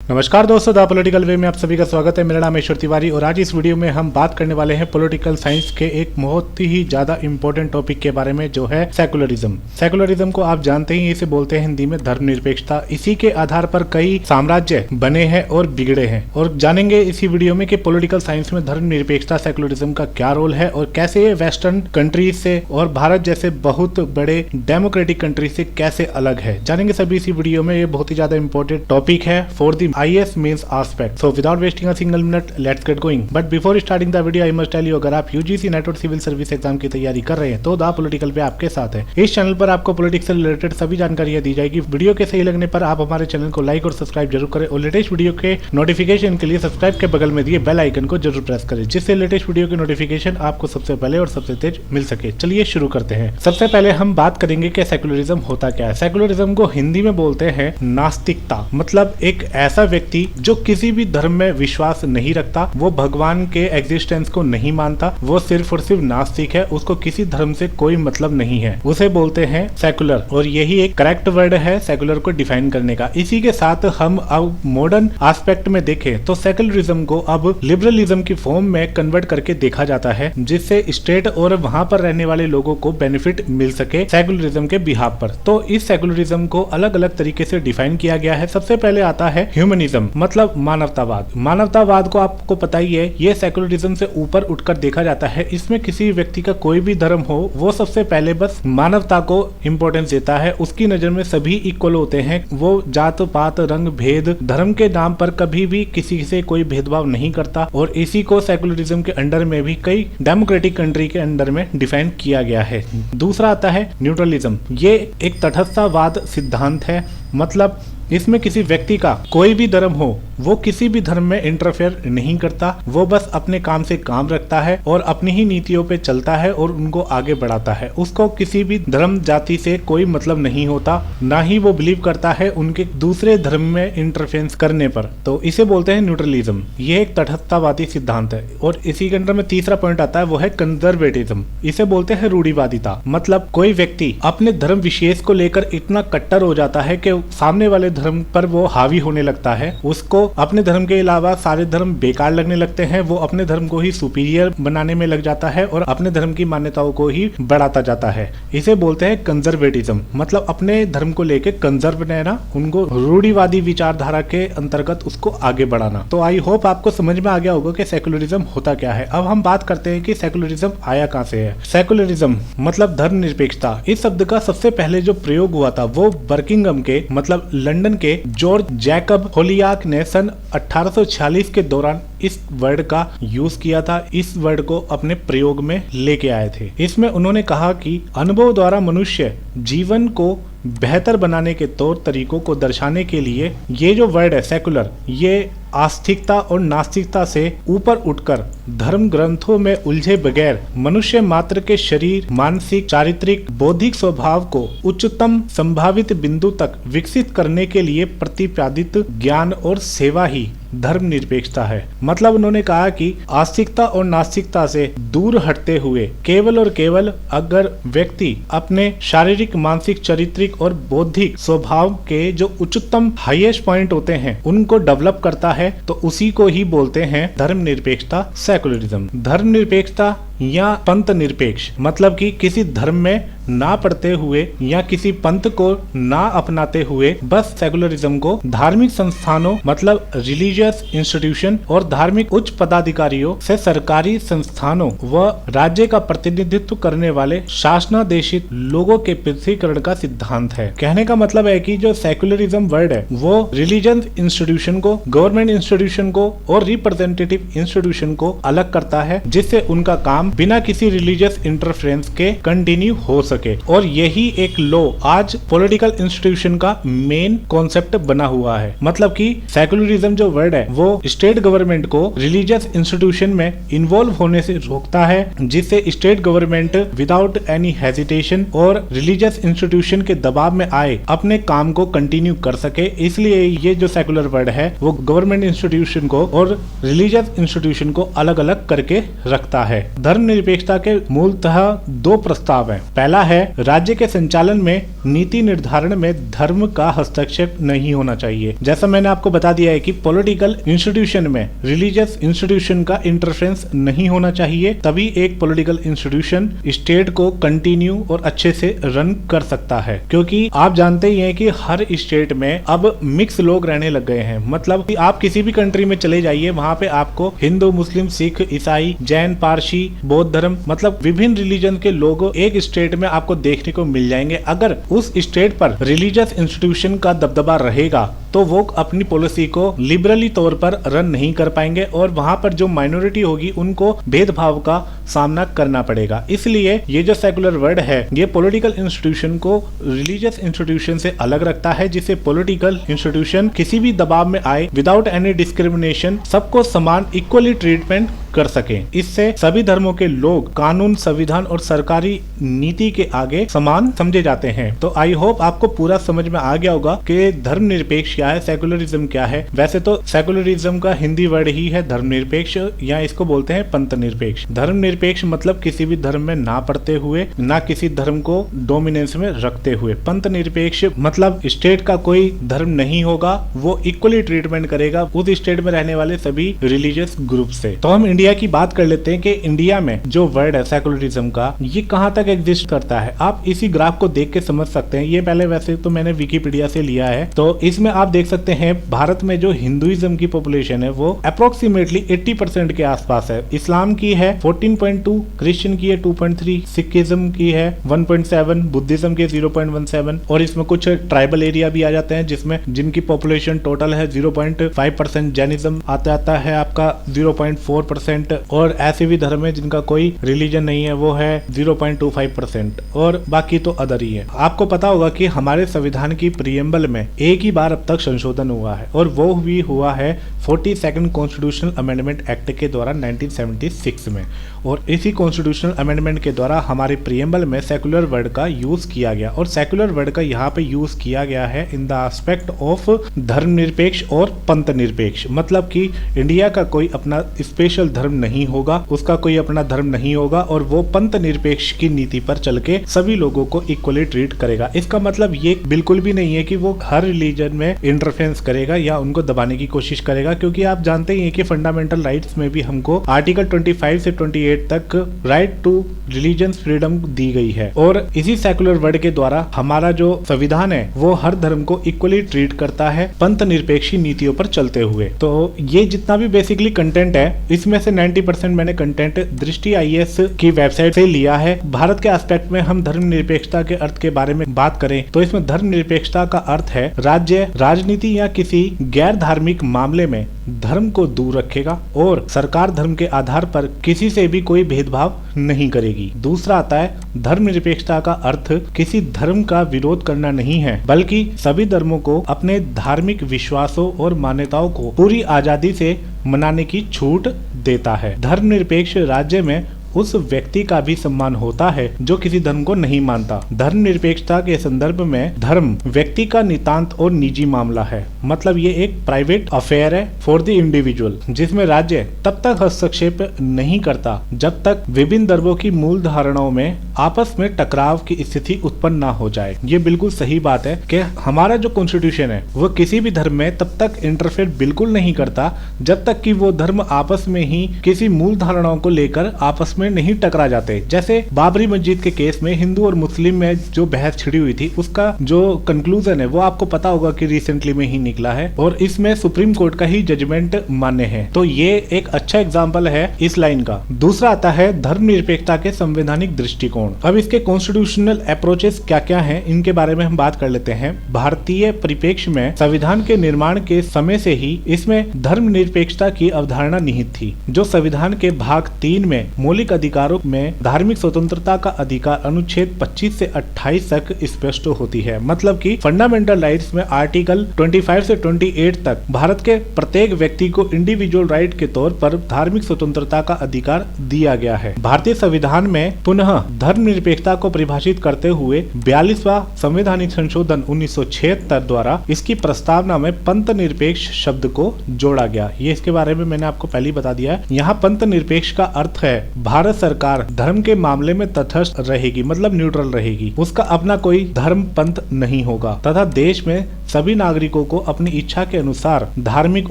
नमस्कार दोस्तों, the political वे में आप सभी का स्वागत है। मेरा नाम ईश्वर तिवारी और आज इस वीडियो में हम बात करने वाले हैं पॉलिटिकल साइंस के एक बहुत ही ज्यादा इंपॉर्टेंट टॉपिक के बारे में, जो है सेकुलरिज्म। सेकुलरिज्म को आप जानते ही, इसे बोलते हैं हिंदी में धर्मनिरपेक्षता। इसी के आधार पर कई साम्राज्य बने हैं और बिगड़े हैं, और जानेंगे इसी वीडियो में कि पॉलिटिकल साइंस में धर्मनिरपेक्षता सेकुलरिज्म का क्या रोल है और कैसे ये वेस्टर्न कंट्रीज से और भारत जैसे बहुत बड़े डेमोक्रेटिक कंट्री से कैसे अलग है। जानेंगे सभी इसी वीडियो में। ये बहुत ही ज्यादा इंपॉर्टेंट टॉपिक है for the IAS means aspect. So without wasting a single minute, let's get going. But before starting the video, I must tell you, अगर आप UGC नेट और सिविल सर्विस एग्जाम की तैयारी कर रहे हैं तो द पॉलिटिकल पे आपके साथ है। इस चैनल पर आपको पॉलिटिक्स से रिलेटेड सभी जानकारियां दी जाएगी। वीडियो के सही लगने पर आप हमारे चैनल को लाइक और सब्सक्राइब जरूर करें और लेटेस्ट वीडियो के नोटिफिकेशन के लिए सब्सक्राइब के बगल में दिए बेल आइकन को जरूर प्रेस करें, जिससे लेटेस्ट वीडियो की नोटिफिकेशन आपको सबसे पहले और सबसे तेज मिल सके। चलिए शुरू करते हैं। सबसे पहले हम बात करेंगे कि सेकुलरिज्म होता क्या है। सेकुलरिज्म को हिंदी में बोलते हैं नास्तिकता। मतलब एक ऐसा व्यक्ति जो किसी भी धर्म में विश्वास नहीं रखता, वो भगवान के एग्जिस्टेंस को नहीं मानता, वो सिर्फ और सिर्फ नास्तिक है, उसको किसी धर्म से कोई मतलब नहीं है, उसे बोलते हैं सेकुलर। और यही एक करेक्ट वर्ड है सेकुलर को डिफाइन करने का। इसी के साथ हम अब मॉडर्न एस्पेक्ट में देखें तो सेकुलरिज्म को अब लिबरलिज्म की फॉर्म में कन्वर्ट करके देखा जाता है, जिससे स्टेट और वहां पर रहने वाले लोगों को बेनिफिट मिल सके सेकुलरिज्म के बिहाफ पर। तो इस सेकुलरिज्म को अलग अलग तरीके से डिफाइन किया गया है। सबसे पहले आता है ह्यूमनिज्म, मतलब मानवतावाद। मानवतावाद को आपको पता ही है, ये सेकुलरिज्म से ऊपर उठकर देखा जाता है। इसमें किसी व्यक्ति का कोई भी धर्म हो, वो सबसे पहले बस मानवता को इंपॉर्टेंस देता है। उसकी नजर में सभी इक्वल होते हैं। वो जात पात रंग भेद धर्म के नाम पर कभी भी किसी से कोई भेदभाव नहीं करता, और इसी को सेकुलरिज्म के अंडर में भी कई डेमोक्रेटिक कंट्री के अंडर में डिफाइन किया गया है। दूसरा आता है न्यूट्रलिज्म। ये एक तटस्थतावाद सिद्धांत है। मतलब इसमें किसी व्यक्ति का कोई भी धर्म हो, वो किसी भी धर्म में इंटरफेयर नहीं करता, वो बस अपने काम से काम रखता है और अपनी ही नीतियों पे चलता है और उनको आगे बढ़ाता है। उसको किसी भी धर्म जाति से कोई मतलब नहीं होता, ना ही वो बिलीव करता है उनके दूसरे धर्म में इंटरफेरेंस करने पर। तो इसे बोलते हैं न्यूट्रलिज्म। ये एक तटस्थतावादी सिद्धांत है। और इसी के अंदर में तीसरा पॉइंट आता है, वो है कंजर्वेटिज्म। इसे बोलते हैं रूढ़िवादिता। मतलब कोई व्यक्ति अपने धर्म विशेष को लेकर इतना कट्टर हो जाता है कि सामने वाले धर्म पर वो हावी होने लगता है। उसको अपने धर्म के अलावा सारे धर्म बेकार लगने लगते हैं। वो अपने धर्म को ही सुपीरियर बनाने में लग जाता है और अपने धर्म की मान्यताओं को ही बढ़ाता जाता है। इसे बोलते हैं कंजर्वेटिज्म। मतलब अपने धर्म को लेके कंजर्व रहना, उनको रूढ़िवादी विचारधारा के अंतर्गत उसको आगे बढ़ाना। तो आई होप आपको समझ में आ गया होगा कि सेकुलरिज्म होता क्या है। अब हम बात करते हैं कि सेकुलरिज्म आया कहां से है। सेकुलरिज्म मतलब धर्मनिरपेक्षता। इस शब्द का सबसे पहले जो प्रयोग हुआ था वो बर्किंघम के, मतलब लंदन के जॉर्ज जैकब होलियाक ने सन 1846 के दौरान इस वर्ड का यूज किया था। इस वर्ड को अपने प्रयोग में लेके आए थे। इसमें उन्होंने कहा कि अनुभव द्वारा मनुष्य जीवन को बेहतर बनाने के तौर तरीकों को दर्शाने के लिए ये जो वर्ड है सेकुलर, ये आस्तिकता और नास्तिकता से ऊपर उठकर धर्म ग्रंथों में उलझे बगैर मनुष्य मात्र के शरीर, मानसिक, चारित्रिक, बौद्धिक स्वभाव को उच्चतम संभावित बिंदु तक विकसित करने के लिए प्रतिपादित ज्ञान और सेवा ही धर्मनिरपेक्षता है। मतलब उन्होंने कहा कि आस्तिकता और नास्तिकता से दूर हटते हुए केवल और केवल अगर व्यक्ति अपने शारीरिक, मानसिक, चारित्रिक और बौद्धिक स्वभाव के जो उच्चतम हाईएस्ट पॉइंट होते हैं उनको डेवलप करता है, तो उसी को ही बोलते हैं धर्मनिरपेक्षता, सेकुलरिज्म। धर्मनिरपेक्षता या पंथ निरपेक्ष, मतलब कि किसी धर्म में ना पढ़ते हुए या किसी पंथ को ना अपनाते हुए बस सेकुलरिज्म को धार्मिक संस्थानों, मतलब रिलीजियस इंस्टीट्यूशन और धार्मिक उच्च पदाधिकारियों से सरकारी संस्थानों व राज्य का प्रतिनिधित्व करने वाले शासनादेशित लोगों के पृथ्वीकरण का सिद्धांत है। कहने का मतलब है कि जो सेकुलरिज्म वर्ड है वो रिलीजियस इंस्टीट्यूशन को, गवर्नमेंट इंस्टीट्यूशन को और रिप्रेजेंटेटिव इंस्टीट्यूशन को अलग करता है, जिससे उनका काम बिना किसी रिलीजियस इंटरफेरेंस के कंटिन्यू हो सके। और यही एक लॉ आज पॉलिटिकल इंस्टीट्यूशन का मेन कॉन्सेप्ट बना हुआ है। मतलब कि सेकुलरिज्म जो वर्ड है वो स्टेट गवर्नमेंट को रिलीजियस इंस्टीट्यूशन में इन्वॉल्व होने से रोकता है, जिससे state government without any hesitation और रिलीजियस इंस्टीट्यूशन के दबाव में आए अपने काम को कंटिन्यू कर सके। इसलिए ये जो सेकुलर वर्ड है वो गवर्नमेंट इंस्टीट्यूशन को और रिलीजियस इंस्टीट्यूशन को अलग अलग करके रखता है। धर्मनिरपेक्षता के मूलतः दो प्रस्ताव हैं। पहला है, राज्य के संचालन में नीति निर्धारण में धर्म का हस्तक्षेप नहीं होना चाहिए। जैसा मैंने आपको बता दिया है कि पॉलिटिकल इंस्टीट्यूशन में रिलीजियस इंस्टीट्यूशन का इंटरफेरेंस नहीं होना चाहिए, तभी एक पॉलिटिकल इंस्टीट्यूशन स्टेट को कंटिन्यू और अच्छे से रन कर सकता है। क्योंकि आप जानते ही हैं कि हर स्टेट में अब मिक्स लोग रहने लग गए हैं। मतलब कि आप किसी भी कंट्री में चले जाइए, वहां पे आपको हिंदू, मुस्लिम, सिख, ईसाई, जैन, पारसी, बौद्ध धर्म, मतलब विभिन्न रिलीजन के लोग एक स्टेट में आपको देखने को मिल जाएंगे। अगर उस स्टेट पर रिलीजियस इंस्टीट्यूशन का दबदबा रहेगा तो वो अपनी पॉलिसी को लिबरली तौर पर रन नहीं कर पाएंगे और वहां पर जो माइनॉरिटी होगी उनको भेदभाव का सामना करना पड़ेगा। इसलिए ये जो सेकुलर वर्ड है ये पॉलिटिकल इंस्टीट्यूशन को रिलीजियस इंस्टीट्यूशन से अलग रखता है, जिससे पॉलिटिकल इंस्टीट्यूशन किसी भी दबाव में आए विदाउट एनी डिस्क्रिमिनेशन सबको समान इक्वली ट्रीटमेंट कर सके। इससे सभी धर्मों के लोग कानून, संविधान और सरकारी नीति के आगे समान समझे जाते हैं। तो आई होप आपको पूरा समझ में आ गया होगा कि धर्मनिरपेक्ष क्या है, सेकुलरिज्म क्या है। वैसे तो सेकुलरिज्म का हिंदी वर्ड ही है धर्मनिरपेक्ष, या इसको बोलते हैं पंथ निरपेक्ष। धर्मनिरपेक्ष मतलब किसी भी धर्म में ना पड़ते हुए, ना किसी धर्म को डोमिनेंस में रखते हुए। पंथ निरपेक्ष मतलब स्टेट का कोई धर्म नहीं होगा, वो इक्वली ट्रीटमेंट करेगा उस स्टेट में रहने वाले सभी रिलीजियस ग्रुप से। तो हम इंडिया की बात कर लेते हैं कि इंडिया में जो वर्ड है सेकुलरिज्म का, ये कहां तक एग्जिस्ट करता है। आप इसी ग्राफ को देख के समझ सकते हैं। ये पहले वैसे तो मैंने विकिपीडिया से लिया है, तो इसमें आप देख सकते हैं भारत में जो हिंदुइज्म की पॉपुलेशन है वो अप्रोक्सीमेटली 80% के आसपास है। इस्लाम की है 14.2, क्रिश्चियन की है 2.3, सिखिज्म की है 1.7, बुद्धिज्म के 0.17 और इसमें कुछ ट्राइबल एरिया भी आ जाते हैं जिसमें जिनकी पॉपुलेशन टोटल है 0.5%। जैनिज्म आता है आपका 0.4% और ऐसे भी धर्म है जिनका कोई रिलीजन नहीं है, वो है 0.25% और बाकी तो अदर ही है। आपको पता होगा कि हमारे संविधान की प्रीएम्बल में एक ही बार अब तक संशोधन हुआ है और वो भी हुआ है 42nd कॉन्स्टिट्यूशनल अमेंडमेंट एक्ट के द्वारा 1976 में। और इसी कॉन्स्टिट्यूशनल अमेंडमेंट के द्वारा हमारे प्रीएम्बल में सेकुलर वर्ड का यूज किया गया और सेकुलर वर्ड का यहाँ पे यूज किया गया है इन द एस्पेक्ट ऑफ धर्मनिरपेक्ष और पंथ निरपेक्ष। मतलब कि इंडिया का कोई अपना स्पेशल धर्म नहीं होगा, उसका कोई अपना धर्म नहीं होगा और वो पंथ निरपेक्ष की नीति पर चल के सभी लोगों को इक्वली ट्रीट करेगा। इसका मतलब ये बिल्कुल भी नहीं है कि वो हर रिलीजन में इंटरफेरेंस करेगा या उनको दबाने की कोशिश करेगा, क्योंकि आप जानते ही हैं कि फंडामेंटल राइट्स में भी हमको आर्टिकल 25 से 28 तक राइट टू रिलीजन फ्रीडम दी गई है और इसी सेकुलर वर्ड के द्वारा हमारा जो संविधान है वो हर धर्म को इक्वली ट्रीट करता है पंथ निरपेक्ष नीतियों पर चलते हुए। तो ये जितना भी बेसिकली कंटेंट है इसमें से 90% मैंने कंटेंट दृष्टि IAS की वेबसाइट से लिया है। भारत के एस्पेक्ट में हम धर्मनिरपेक्षता के अर्थ के बारे में बात करें तो इसमें धर्मनिरपेक्षता का अर्थ है राज्य राजनीति या किसी गैर धार्मिक मामले में धर्म को दूर रखेगा और सरकार धर्म के आधार पर किसी से भी कोई भेदभाव नहीं करेगी। दूसरा आता है धर्मनिरपेक्षता का अर्थ किसी धर्म का विरोध करना नहीं है, बल्कि सभी धर्मों को अपने धार्मिक विश्वासों और मान्यताओं को पूरी आजादी से मनाने की छूट देता है। धर्मनिरपेक्ष राज्य में उस व्यक्ति का भी सम्मान होता है जो किसी धर्म को नहीं मानता। धर्मनिरपेक्षता के संदर्भ में धर्म व्यक्ति का नितांत और निजी मामला है, मतलब ये एक प्राइवेट अफेयर है फॉर द इंडिविजुअल, जिसमें राज्य तब तक हस्तक्षेप नहीं करता जब तक विभिन्न धर्मों की मूल धारणाओं में आपस में टकराव की स्थिति उत्पन्न ना हो जाए। ये बिल्कुल सही बात है कि हमारा जो कॉन्स्टिट्यूशन है वो किसी भी धर्म में तब तक इंटरफेयर बिल्कुल नहीं करता जब तक कि वो धर्म आपस में ही किसी मूल धारणाओं को लेकर आपस में नहीं टकरा जाते। जैसे बाबरी मस्जिद के केस में हिंदू और मुस्लिम में जो बहस छिड़ी हुई थी उसका जो कंक्लूजन है वो आपको पता होगा कि रिसेंटली में ही निकला है और इसमें सुप्रीम कोर्ट का ही जजमेंट मान्य है। तो ये एक अच्छा एग्जाम्पल है इस लाइन का। दूसरा आता है धर्मनिरपेक्षता के संवैधानिक दृष्टिकोण। अब इसके कॉन्स्टिट्यूशनल अप्रोचेस क्या क्या हैं इनके बारे में हम बात कर लेते हैं। भारतीय परिप्रेक्ष्य में संविधान के निर्माण के समय से ही इसमें धर्मनिरपेक्षता की अवधारणा निहित थी, जो संविधान के भाग 3 में मौलिक अधिकारों में धार्मिक स्वतंत्रता का अधिकार अनुच्छेद 25 से 28 तक स्पष्ट होती है। मतलब कि फंडामेंटल राइट्स में आर्टिकल 25 से 28 तक भारत के प्रत्येक व्यक्ति को इंडिविजुअल राइट के तौर पर धार्मिक स्वतंत्रता का अधिकार दिया गया है। भारतीय संविधान में पुनः धर्म धर्मनिरपेक्षता को परिभाषित करते हुए 42वां संवैधानिक संशोधन 1976 द्वारा इसकी प्रस्तावना में पंथ निरपेक्ष शब्द को जोड़ा गया। ये इसके बारे में मैंने आपको पहले ही बता दिया है। यहाँ पंथ निरपेक्ष का अर्थ है भारत सरकार धर्म के मामले में तटस्थ रहेगी, मतलब न्यूट्रल रहेगी। उसका अपना कोई धर्म पंथ नहीं होगा तथा देश में सभी नागरिकों को अपनी इच्छा के अनुसार धार्मिक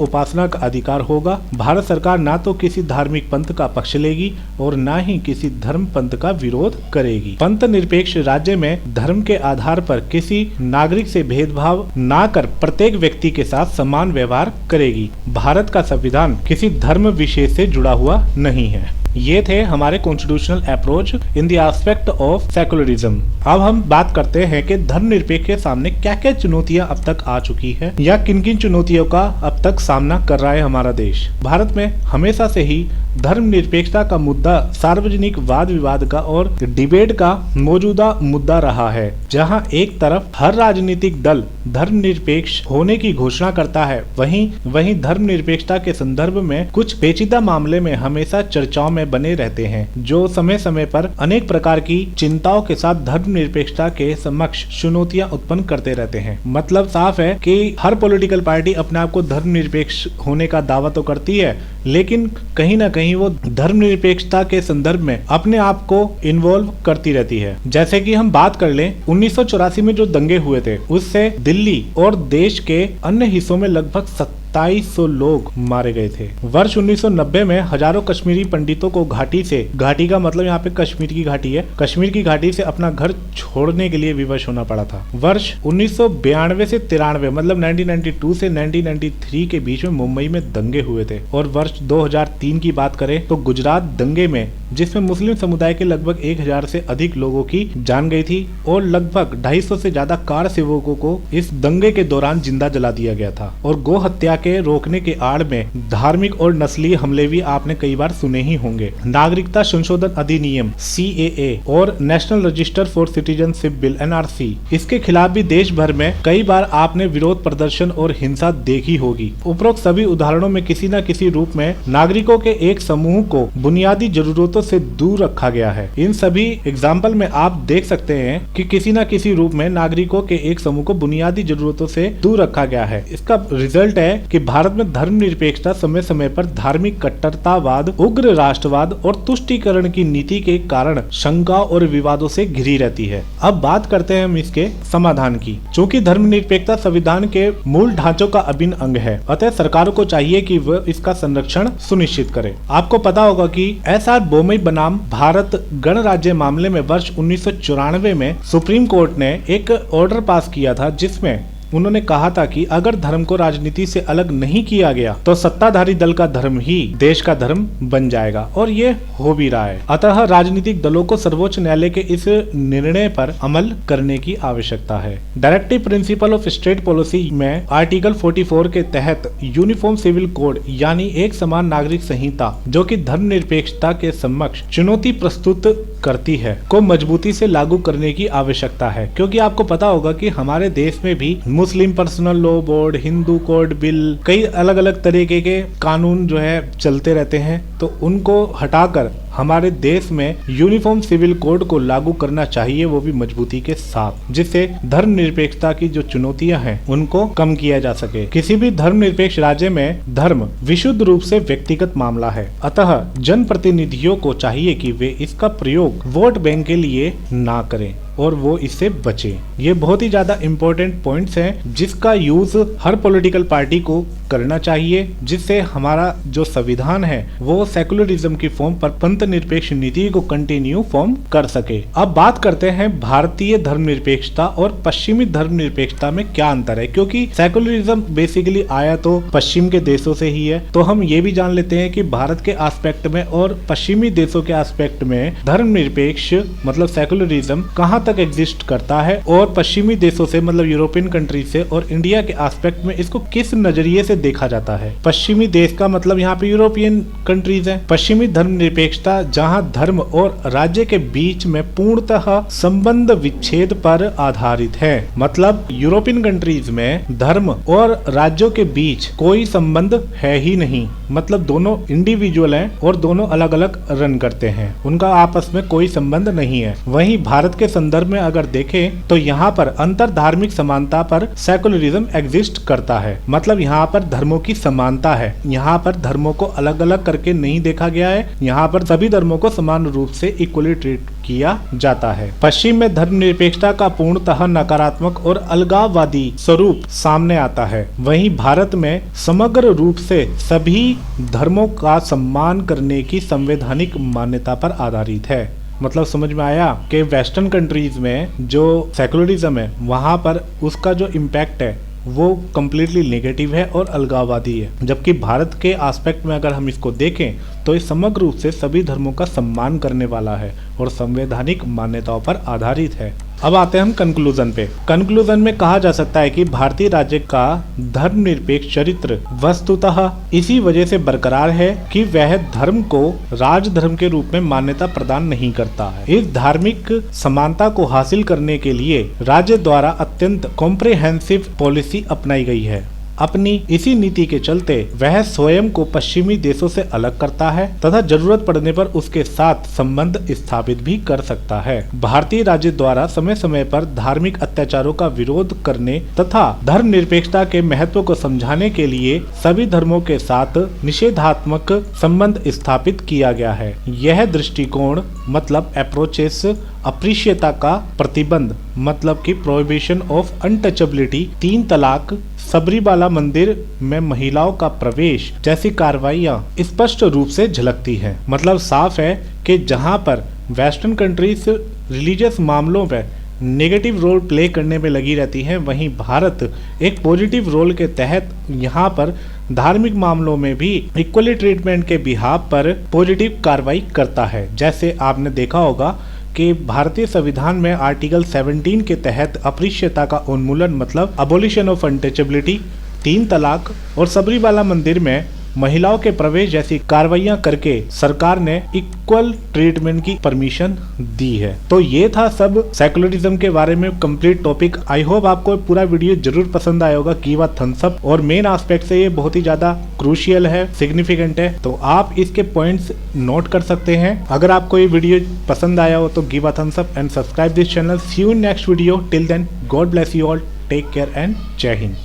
उपासना का अधिकार होगा। भारत सरकार ना तो किसी धार्मिक पंथ का पक्ष लेगी और ना ही किसी धर्म पंथ का विरोध करेगी। पंथ निरपेक्ष राज्य में धर्म के आधार पर किसी नागरिक से भेदभाव ना कर प्रत्येक व्यक्ति के साथ समान व्यवहार करेगी। भारत का संविधान किसी धर्म विशेष से जुड़ा हुआ नहीं है। ये थे हमारे constitutional approach in the aspect of secularism. अब हम बात करते हैं कि धर्मनिरपेक्ष के सामने क्या क्या चुनौतियां अब तक आ चुकी है या किन किन चुनौतियों का अब तक सामना कर रहा है हमारा देश। भारत में हमेशा से ही धर्मनिरपेक्षता का मुद्दा सार्वजनिक वाद विवाद का और डिबेट का मौजूदा मुद्दा रहा है, जहां एक तरफ हर राजनीतिक दल धर्मनिरपेक्ष होने की घोषणा करता है, वहीं धर्मनिरपेक्षता के संदर्भ में कुछ पेचीदा मामले में हमेशा चर्चाओं में बने रहते हैं, जो समय समय पर अनेक प्रकार की चिंताओं के साथ धर्मनिरपेक्षता के समक्ष चुनौतियां उत्पन्न करते रहते हैं। मतलब साफ है कि हर पॉलिटिकल पार्टी अपने आप को धर्मनिरपेक्ष होने का दावा तो करती है, लेकिन कहीं ना कहीं वो धर्मनिरपेक्षता के संदर्भ में अपने आप को इन्वॉल्व करती रहती है। जैसे कि हम बात कर लें 1984 में जो दंगे हुए थे, उससे दिल्ली और देश के अन्य हिस्सों में लगभग 2700 लोग मारे गए थे। वर्ष 1990 में हजारों कश्मीरी पंडितों को घाटी का मतलब यहाँ पे कश्मीर की घाटी है, कश्मीर की घाटी से अपना घर छोड़ने के लिए विवश होना पड़ा था। वर्ष 1992 से 93 मतलब 1992 से 1993 के बीच में मुंबई में दंगे हुए थे। और वर्ष 2003 की बात करें तो गुजरात दंगे में, जिसमें मुस्लिम समुदाय के लगभग 1000 से अधिक लोगों की जान गई थी और लगभग 250 से ज्यादा कार सेवकों को इस दंगे के दौरान जिंदा जला दिया गया था। और गो हत्या के रोकने के आड़ में धार्मिक और नस्लीय हमले भी आपने कई बार सुने ही होंगे। नागरिकता संशोधन अधिनियम CAA और national register for citizenship bill NRC, इसके खिलाफ भी देश भर में कई बार आपने विरोध प्रदर्शन और हिंसा देखी होगी। उपरोक्त सभी उदाहरणों में किसी न किसी रूप में नागरिकों के एक समूह को बुनियादी जरूरतों से दूर रखा गया है। इन सभी एग्जाम्पल में आप देख सकते हैं कि किसी न किसी रूप में नागरिकों के एक समूह को बुनियादी जरूरतों से दूर रखा गया है। इसका रिजल्ट है कि भारत में धर्मनिरपेक्षता समय समय पर धार्मिक कट्टरतावाद, उग्र राष्ट्रवाद और तुष्टीकरण की नीति के कारण शंका और विवादों से घिरी रहती है। अब बात करते हैं हम इसके समाधान की। चूँकि धर्मनिरपेक्षता संविधान के मूल ढांचों का अभिन्न अंग है, अतः सरकारों को चाहिए कि वह इसका संरक्षण सुनिश्चित करे। आपको पता होगा कि SR बोमई बनाम भारत गणराज्य मामले में वर्ष 1994 में सुप्रीम कोर्ट ने एक ऑर्डर पास किया था, जिसमें उन्होंने कहा था कि अगर धर्म को राजनीति से अलग नहीं किया गया तो सत्ताधारी दल का धर्म ही देश का धर्म बन जाएगा, और ये हो भी रहा है। अतः राजनीतिक दलों को सर्वोच्च न्यायालय के इस निर्णय पर अमल करने की आवश्यकता है। Directive principle of state policy में आर्टिकल 44 के तहत यूनिफॉर्म सिविल कोड यानी एक समान नागरिक संहिता, जो कि धर्मनिरपेक्षता के समक्ष चुनौती प्रस्तुत करती है, को मजबूती से लागू करने की आवश्यकता है। क्योंकि आपको पता होगा कि हमारे देश में भी Muslim personal law board, Hindu code bill, कई अलग अलग तरीके के कानून जो है चलते रहते हैं, तो उनको हटाकर हमारे देश में यूनिफॉर्म सिविल कोड को लागू करना चाहिए, वो भी मजबूती के साथ, जिससे धर्मनिरपेक्षता की जो चुनौतियां हैं उनको कम किया जा सके। किसी भी धर्मनिरपेक्ष राज्य में धर्म विशुद्ध रूप से व्यक्तिगत मामला है, अतः जनप्रतिनिधियों को चाहिए कि वे इसका प्रयोग वोट बैंक के लिए ना करें और वो इससे बचे। ये बहुत ही ज्यादा इम्पोर्टेंट पॉइंट्स हैं, जिसका यूज हर पॉलिटिकल पार्टी को करना चाहिए, जिससे हमारा जो संविधान है वो सेकुलरिज्म की फॉर्म पर पंथ निरपेक्ष नीति को कंटिन्यू फॉर्म कर सके। अब बात करते हैं भारतीय धर्मनिरपेक्षता और पश्चिमी धर्मनिरपेक्षता में क्या अंतर है, क्योंकि सेकुलरिज्म बेसिकली आया तो पश्चिम के देशों से ही है। तो हम ये भी जान लेते हैं कि भारत के एस्पेक्ट में और पश्चिमी देशों के एस्पेक्ट में धर्मनिरपेक्ष मतलब सेकुलरिज्म कहाँ तक एग्जिस्ट करता है और पश्चिमी देशों से मतलब यूरोपियन कंट्री से और इंडिया के एस्पेक्ट में इसको किस नजरिए से देखा जाता है। पश्चिमी देश का मतलब यहाँ पे यूरोपियन कंट्रीज है। पश्चिमी धर्मनिरपेक्षता जहाँ धर्म और राज्य के बीच में पूर्णतः संबंध विच्छेद पर आधारित है। मतलब यूरोपियन कंट्रीज में धर्म और राज्यों के बीच कोई संबंध है ही नहीं, मतलब दोनों इंडिविजुअल हैं और दोनों अलग अलग रन करते हैं, उनका आपस में कोई संबंध नहीं है। वहीं भारत के संदर्भ में अगर देखें तो यहाँ पर अंतर धार्मिक समानता पर सेकुलरिज्म एग्जिस्ट करता है। मतलब यहाँ पर धर्मों की समानता है, यहाँ पर धर्मों को अलग अलग करके नहीं देखा गया है, यहाँ पर सभी धर्मों को समान रूप से इक्वली ट्रीट किया जाता है। पश्चिम में धर्मनिरपेक्षता का पूर्णतः नकारात्मक और अलगाववादी स्वरूप सामने आता है। वहीं भारत में समग्र रूप से सभी धर्मों का सम्मान करने की संवैधानिक मान्यता पर आधारित है। मतलब समझ में आया कि वेस्टर्न कंट्रीज में जो सेकुलरिज्म है वहां पर उसका जो इम्पैक्ट है वो कम्प्लीटली नेगेटिव है और अलगाववादी है, जबकि भारत के एस्पेक्ट में अगर हम इसको देखें तो ये समग्र रूप से सभी धर्मों का सम्मान करने वाला है और संवैधानिक मान्यताओं पर आधारित है। अब आते हैं हम कंक्लूजन पे। कंक्लूजन में कहा जा सकता है कि भारतीय राज्य का धर्मनिरपेक्ष चरित्र वस्तुतः इसी वजह से बरकरार है कि वह धर्म को राजधर्म के रूप में मान्यता प्रदान नहीं करता है। इस धार्मिक समानता को हासिल करने के लिए राज्य द्वारा अत्यंत कॉम्प्रिहेंसिव पॉलिसी अपनाई गई है। अपनी इसी नीति के चलते वह स्वयं को पश्चिमी देशों से अलग करता है तथा जरूरत पड़ने पर उसके साथ संबंध स्थापित भी कर सकता है। भारतीय राज्य द्वारा समय समय पर धार्मिक अत्याचारों का विरोध करने तथा धर्मनिरपेक्षता के महत्व को समझाने के लिए सभी धर्मों के साथ निषेधात्मक संबंध स्थापित किया गया है। यह दृष्टिकोण मतलब अप्रोचेस अप्रिशियता का प्रतिबंध मतलब कि प्रोहिबिशन ऑफ अनटचेबिलिटी, 3 तलाक, सबरीमाला मंदिर में महिलाओं का प्रवेश जैसी कार्रवाइयां स्पष्ट रूप से झलकती हैं। मतलब साफ है कि जहां पर वेस्टर्न कंट्रीज रिलीजियस मामलों में नेगेटिव रोल प्ले करने में लगी रहती हैं, वहीं भारत एक पॉजिटिव रोल के तहत यहाँ पर धार्मिक मामलों में भी इक्वली ट्रीटमेंट के बिहाफ पर पॉजिटिव कार्रवाई करता है। जैसे आपने देखा होगा कि भारतीय संविधान में आर्टिकल 17 के तहत अप्रिशियता का उन्मूलन मतलब अबोलिशन ऑफ अनटचेबिलिटी, 3 तलाक और सबरीमाला मंदिर में महिलाओं के प्रवेश जैसी कार्रवाइयां करके सरकार ने इक्वल ट्रीटमेंट की परमिशन दी है। तो ये था सब सेकुलरिज्म के बारे में कंप्लीट टॉपिक। आई होप आपको पूरा वीडियो जरूर पसंद आया होगा। गिव अ थम्स अप और मेन एस्पेक्ट से ये बहुत ही ज्यादा क्रूशियल है, सिग्निफिकेंट है, तो आप इसके पॉइंट्स नोट कर सकते हैं। अगर आपको ये वीडियो पसंद आया हो तो give a thumbs up and subscribe this channel. See you in next video. Till then God bless you all, take care and जय हिंद।